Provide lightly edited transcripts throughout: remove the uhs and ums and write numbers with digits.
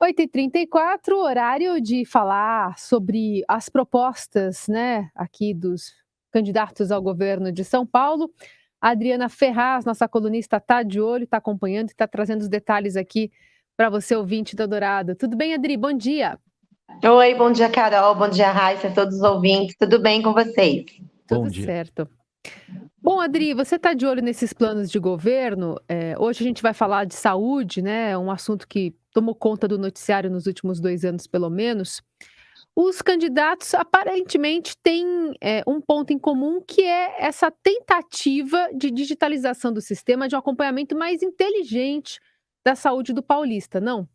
8h34, horário de falar sobre as propostas, né, aqui dos candidatos ao governo de São Paulo. A Adriana Ferraz, nossa colunista, está de olho, está acompanhando e está trazendo os detalhes aqui para você, ouvinte do Eldorado. Tudo bem, Adri? Bom dia. Oi, bom dia, Carol. Bom dia, Raíssa, todos os ouvintes. Tudo bem com vocês? Tudo certo. Bom, Adri, você está de olho nesses planos de governo. Hoje a gente vai falar de saúde, né? Um assunto que tomou conta do noticiário nos últimos 2 anos, pelo menos. Os candidatos aparentemente têm um ponto em comum, que é essa tentativa de digitalização do sistema, de um acompanhamento mais inteligente da saúde do paulista, não?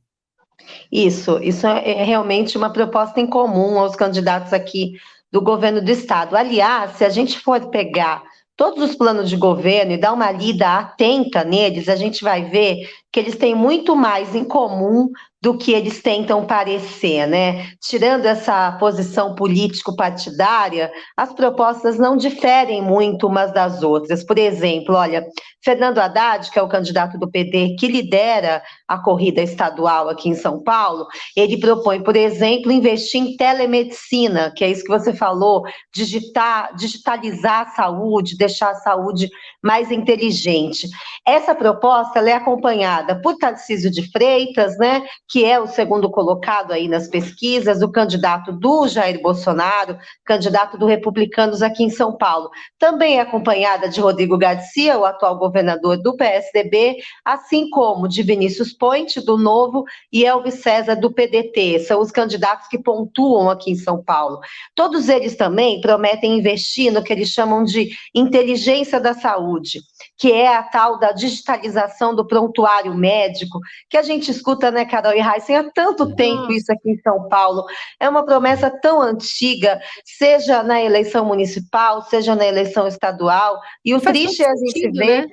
Isso é realmente uma proposta em comum aos candidatos aqui do governo do estado. Aliás, se a gente for pegar todos os planos de governo e dar uma lida atenta neles, a gente vai ver que eles têm muito mais em comum do que eles tentam parecer, né? Tirando essa posição político-partidária, as propostas não diferem muito umas das outras. Por exemplo, olha, Fernando Haddad, que é o candidato do PD que lidera a corrida estadual aqui em São Paulo, ele propõe, por exemplo, investir em telemedicina, que é isso que você falou, digitalizar a saúde, deixar a saúde mais inteligente. Essa proposta ela é acompanhada por Tarcísio de Freitas, né, que é o segundo colocado aí nas pesquisas, o candidato do Jair Bolsonaro, candidato do Republicanos aqui em São Paulo. Também é acompanhada de Rodrigo Garcia, o atual governador do PSDB, assim como de Vinícius Poit, do Novo, e Elvis César, do PDT. São os candidatos que pontuam aqui em São Paulo. Todos eles também prometem investir no que eles chamam de inteligência da saúde, que é a tal da digitalização do prontuário médico, que a gente escuta, né, Carol e Raíssa, há tanto tempo isso aqui em São Paulo. É uma promessa tão antiga, seja na eleição municipal, seja na eleição estadual, e o triste é a gente ver... Né?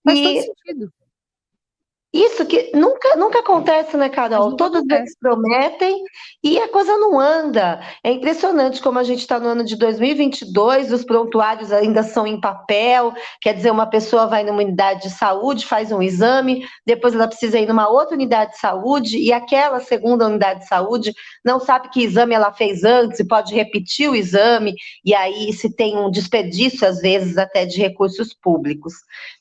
Faz todo sentido. Isso que nunca acontece, né, Carol? Todos eles prometem e a coisa não anda. É impressionante como a gente está no ano de 2022, os prontuários ainda são em papel, quer dizer, uma pessoa vai numa unidade de saúde, faz um exame, depois ela precisa ir numa outra unidade de saúde e aquela segunda unidade de saúde não sabe que exame ela fez antes e pode repetir o exame, e aí se tem um desperdício, às vezes, até de recursos públicos.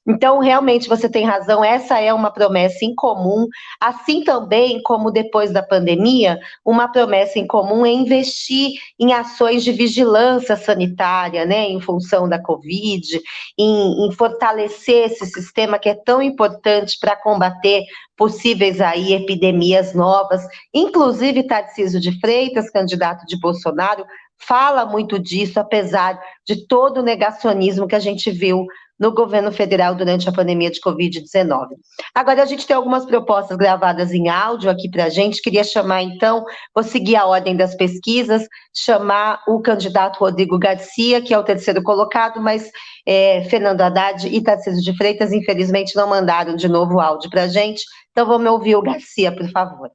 Então, realmente, você tem razão, essa é uma promessa em comum, assim também como depois da pandemia, uma promessa em comum é investir em ações de vigilância sanitária, né, em função da Covid, em fortalecer esse sistema que é tão importante para combater possíveis aí epidemias novas. Inclusive, Tarcísio de Freitas, candidato de Bolsonaro, fala muito disso, apesar de todo o negacionismo que a gente viu no governo federal durante a pandemia de Covid-19. Agora, a gente tem algumas propostas gravadas em áudio aqui para a gente. Queria chamar, então, vou seguir a ordem das pesquisas, chamar o candidato Rodrigo Garcia, que é o terceiro colocado, mas Fernando Haddad e Tarcísio de Freitas, infelizmente, não mandaram de novo o áudio para a gente. Então, vamos ouvir o Garcia, por favor.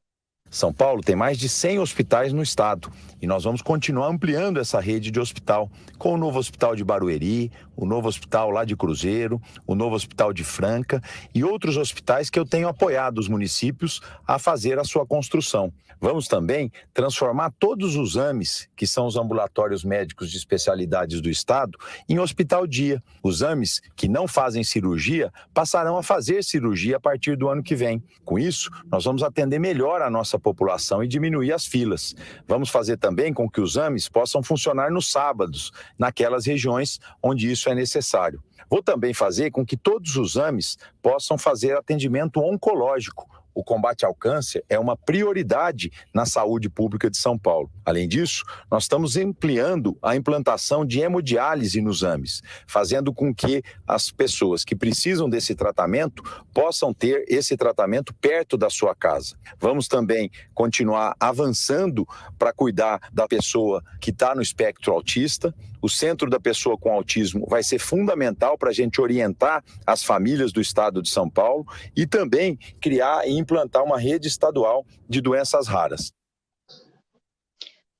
São Paulo tem mais de 100 hospitais no estado e nós vamos continuar ampliando essa rede de hospital, com o novo hospital de Barueri, o novo hospital lá de Cruzeiro, o novo hospital de Franca e outros hospitais que eu tenho apoiado os municípios a fazer a sua construção. Vamos também transformar todos os AMES, que são os ambulatórios médicos de especialidades do estado, em hospital dia. Os AMES que não fazem cirurgia passarão a fazer cirurgia a partir do ano que vem. Com isso, nós vamos atender melhor a nossa população e diminuir as filas. Vamos fazer também com que os AMES possam funcionar nos sábados, naquelas regiões onde isso é necessário. Vou também fazer com que todos os AMES possam fazer atendimento oncológico. O combate ao câncer é uma prioridade na saúde pública de São Paulo. Além disso, nós estamos ampliando a implantação de hemodiálise nos AMES, fazendo com que as pessoas que precisam desse tratamento possam ter esse tratamento perto da sua casa. Vamos também continuar avançando para cuidar da pessoa que está no espectro autista. O Centro da Pessoa com Autismo vai ser fundamental para a gente orientar as famílias do estado de São Paulo e também criar e implantar uma rede estadual de doenças raras.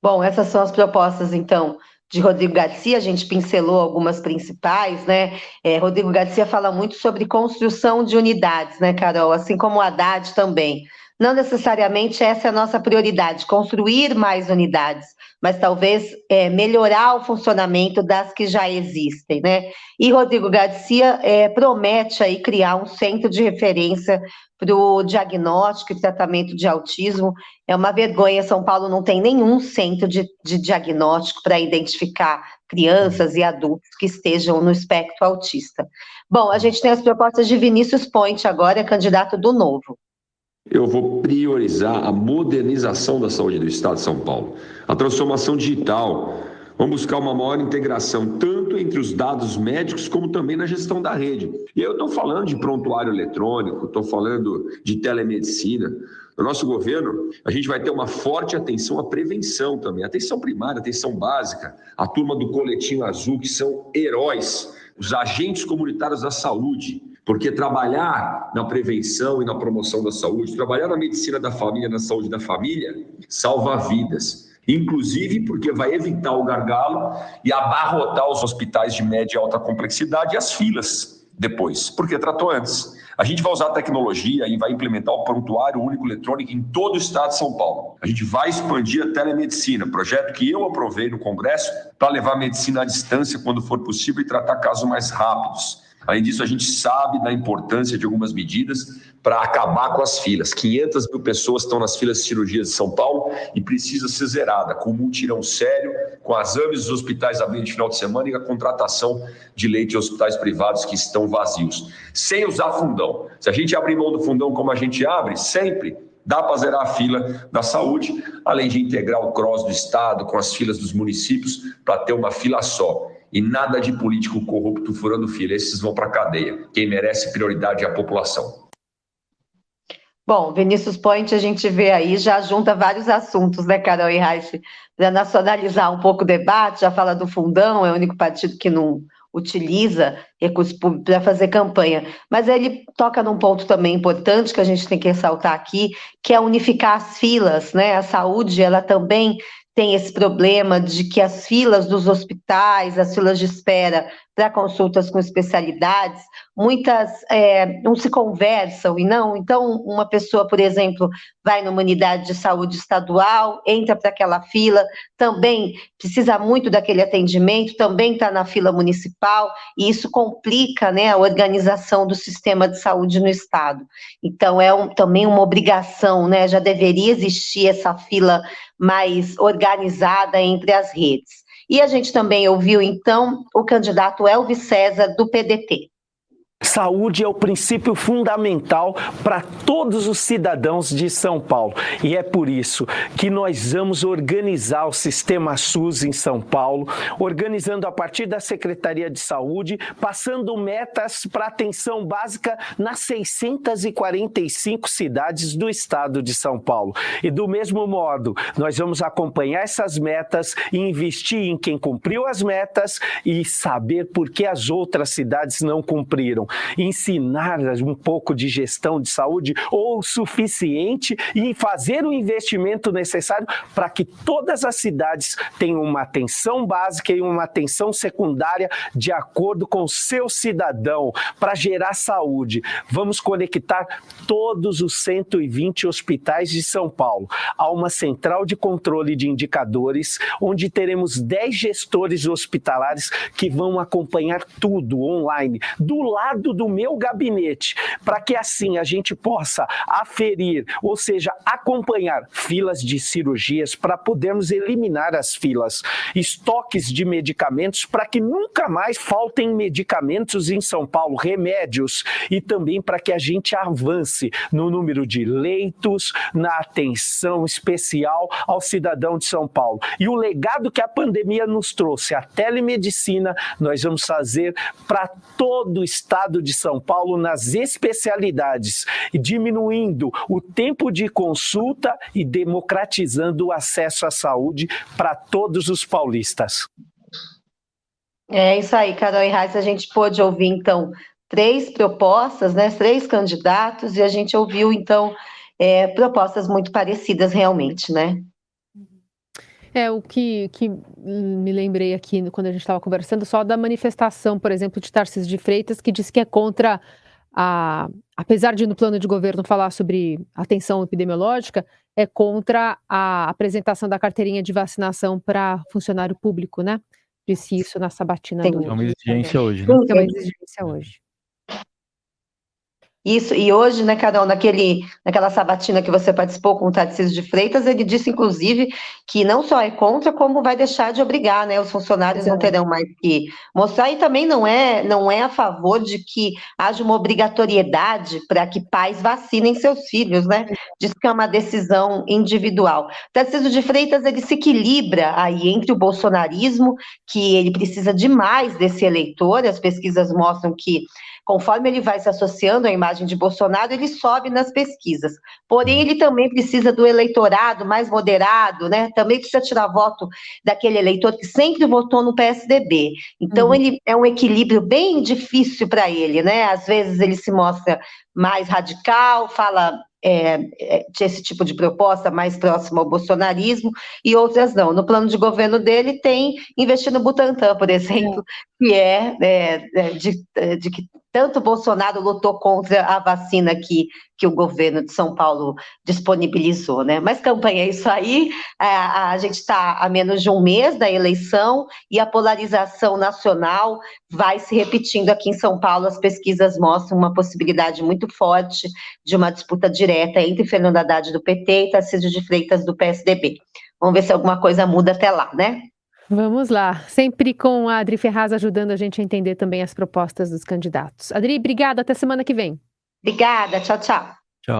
Bom, essas são as propostas, então, de Rodrigo Garcia. A gente pincelou algumas principais, né? Rodrigo Garcia fala muito sobre construção de unidades, né, Carol? Assim como o Haddad também. não necessariamente essa é a nossa prioridade, construir mais unidades, mas talvez melhorar o funcionamento das que já existem, né? E Rodrigo Garcia promete aí criar um centro de referência para o diagnóstico e tratamento de autismo. É uma vergonha, São Paulo não tem nenhum centro de diagnóstico para identificar crianças e adultos que estejam no espectro autista. Bom, a gente tem as propostas de Vinícius Poit agora, candidato do Novo. Eu vou priorizar a modernização da saúde do Estado de São Paulo, a transformação digital. Vamos buscar uma maior integração, tanto entre os dados médicos, como também na gestão da rede. E eu estou falando de prontuário eletrônico, estou falando de telemedicina. No nosso governo, a gente vai ter uma forte atenção à prevenção também, atenção primária, atenção básica, a turma do Coletinho Azul, que são heróis, os agentes comunitários da saúde, porque trabalhar na prevenção e na promoção da saúde, trabalhar na medicina da família, na saúde da família, salva vidas. Inclusive porque vai evitar o gargalo e abarrotar os hospitais de média e alta complexidade e as filas depois, porque tratou antes. A gente vai usar a tecnologia e vai implementar o prontuário único eletrônico em todo o estado de São Paulo. A gente vai expandir a telemedicina, projeto que eu aprovei no Congresso para levar a medicina à distância quando for possível e tratar casos mais rápidos. Além disso, a gente sabe da importância de algumas medidas para acabar com as filas. 500 mil pessoas estão nas filas de cirurgias de São Paulo e precisa ser zerada, com um mutirão sério, com exames dos hospitais abrindo de final de semana e a contratação de leite de hospitais privados que estão vazios. Sem usar fundão. Se a gente abrir mão do fundão como a gente abre, sempre dá para zerar a fila da saúde, além de integrar o CROSS do Estado com as filas dos municípios para ter uma fila só. E nada de político corrupto furando fila, esses vão para a cadeia. Quem merece prioridade é a população. Bom, Vinícius Poit, a gente vê aí, já junta vários assuntos, né, Carol e Reich, para nacionalizar um pouco o debate, já fala do fundão, é o único partido que não utiliza recursos públicos para fazer campanha, mas ele toca num ponto também importante que a gente tem que ressaltar aqui, que é unificar as filas, né, a saúde, ela também tem esse problema de que as filas dos hospitais, as filas de espera para consultas com especialidades, muitas não se conversam e não. Então, uma pessoa, por exemplo, vai numa unidade de saúde estadual, entra para aquela fila, também precisa muito daquele atendimento, também está na fila municipal, e isso complica, né, a organização do sistema de saúde no Estado. Então, também uma obrigação, né, já deveria existir essa fila mais organizada entre as redes. E a gente também ouviu, então, o candidato Elvis César, do PDT. Saúde é o princípio fundamental para todos os cidadãos de São Paulo. E é por isso que nós vamos organizar o sistema SUS em São Paulo, organizando a partir da Secretaria de Saúde, passando metas para atenção básica nas 645 cidades do estado de São Paulo. E do mesmo modo, nós vamos acompanhar essas metas e investir em quem cumpriu as metas e saber por que as outras cidades não cumpriram. Ensinar um pouco de gestão de saúde ou o suficiente e fazer o investimento necessário para que todas as cidades tenham uma atenção básica e uma atenção secundária de acordo com o seu cidadão, para gerar saúde. Vamos conectar todos os 120 hospitais de São Paulo a uma central de controle de indicadores, onde teremos 10 gestores hospitalares que vão acompanhar tudo online, do lado do meu gabinete, para que assim a gente possa aferir, ou seja, acompanhar filas de cirurgias para podermos eliminar as filas, estoques de medicamentos para que nunca mais faltem medicamentos em São Paulo, remédios, e também para que a gente avance no número de leitos, na atenção especial ao cidadão de São Paulo. E o legado que a pandemia nos trouxe, a telemedicina, nós vamos fazer para todo o estado de São Paulo nas especialidades, diminuindo o tempo de consulta e democratizando o acesso à saúde para todos os paulistas. É isso aí, Carol e Reis, a gente pôde ouvir, então, 3 propostas, né, 3 candidatos, e a gente ouviu, então, propostas muito parecidas realmente, né? O que me lembrei aqui quando a gente estava conversando, só da manifestação, por exemplo, de Tarcísio de Freitas, que disse que é contra a apesar de no plano de governo falar sobre atenção epidemiológica, é contra a apresentação da carteirinha de vacinação para funcionário público, né? Disse isso na sabatina Sim. do É uma exigência hoje, né? Sim, que é uma exigência hoje. Isso, e hoje, né, Carol, naquela sabatina que você participou com o Tarcísio de Freitas, ele disse, inclusive, que não só é contra, como vai deixar de obrigar, né? Os funcionários não terão mais que mostrar, e também não é a favor de que haja uma obrigatoriedade para que pais vacinem seus filhos, né? Diz que é uma decisão individual. Tarcísio de Freitas, ele se equilibra aí entre o bolsonarismo, que ele precisa demais desse eleitor, as pesquisas mostram que conforme ele vai se associando à imagem de Bolsonaro, ele sobe nas pesquisas. Porém, ele também precisa do eleitorado mais moderado, né? Também precisa tirar voto daquele eleitor que sempre votou no PSDB. Então, ele é um equilíbrio bem difícil para ele, né? Às vezes ele se mostra mais radical, fala esse tipo de proposta mais próxima ao bolsonarismo, e outras não. No plano de governo dele tem investir no Butantan, por exemplo, que de que tanto Bolsonaro lutou contra a vacina que o governo de São Paulo disponibilizou, né? Mas campanha é isso aí, a gente está a menos de um mês da eleição e a polarização nacional vai se repetindo aqui em São Paulo. As pesquisas mostram uma possibilidade muito forte de uma disputa direta entre Fernando Haddad do PT e Tarcísio de Freitas do PSDB. Vamos ver se alguma coisa muda até lá, né? Vamos lá, sempre com a Adri Ferraz ajudando a gente a entender também as propostas dos candidatos. Adri, obrigada, até semana que vem. Obrigada, tchau, tchau.